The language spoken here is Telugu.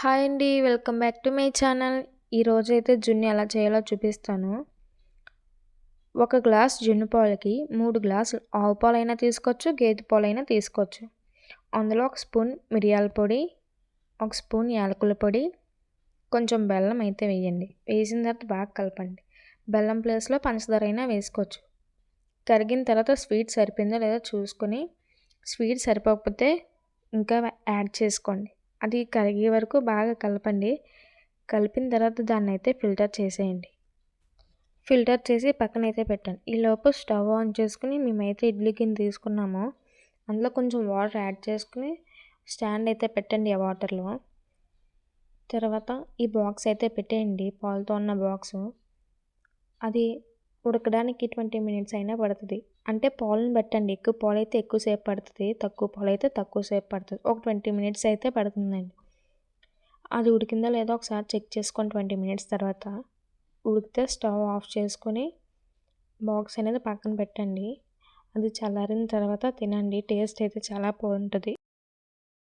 హాయ్ అండి. Welcome back to my channel. ఈరోజైతే జున్ను ఎలా చేయాలో చూపిస్తాను. 1 గ్లాస్ జున్ను పాలకి 3 గ్లాసులు ఆవు పాలైనా తీసుకోవచ్చు, గేదె పాలైనా తీసుకోవచ్చు. అందులో 1 స్పూన్ మిరియాల పొడి, 1 స్పూన్ యాలకుల పొడి, కొంచెం బెల్లం అయితే వేయండి. వేసిన తర్వాత బాగా కలపండి. బెల్లం ప్లేస్లో పంచదార అయినా వేసుకోవచ్చు. కరిగిన తర్వాత స్వీట్ సరిపోయిందో లేదో చూసుకొని, స్వీట్ సరిపోకపోతే ఇంకా యాడ్ చేసుకోండి. అది కరిగే వరకు బాగా కలపండి. కలిపిన తర్వాత దాన్నైతే ఫిల్టర్ చేసేయండి. ఫిల్టర్ చేసి పక్కనైతే పెట్టండి. ఈలోపు స్టవ్ ఆన్ చేసుకుని మేమైతే ఇడ్లీ గిన్నె తీసుకున్నామో అందులో కొంచెం వాటర్ యాడ్ చేసుకుని స్టాండ్ అయితే పెట్టండి ఆ వాటర్లో. తర్వాత ఈ బాక్స్ అయితే పెట్టేయండి, పాలుతో ఉన్న బాక్సు. అది ఉడకడానికి 20 మినిట్స్ అయినా పడుతుంది. అంటే పాలను బట్టండి, ఎక్కువ పాలైతే ఎక్కువసేపు పడుతుంది, తక్కువ పాలైతే తక్కువసేపు పడుతుంది. ఒక 20 మినిట్స్ అయితే పడుతుందండి. అది ఉడికిందో లేదో ఒకసారి చెక్ చేసుకోండి 20 మినిట్స్ తర్వాత. ఉడికితే స్టవ్ ఆఫ్ చేసుకొని బాక్స్ అనేది పక్కన పెట్టండి. అది చల్లారిన తర్వాత తినండి. టేస్ట్ అయితే చాలా బాగుంటుంది.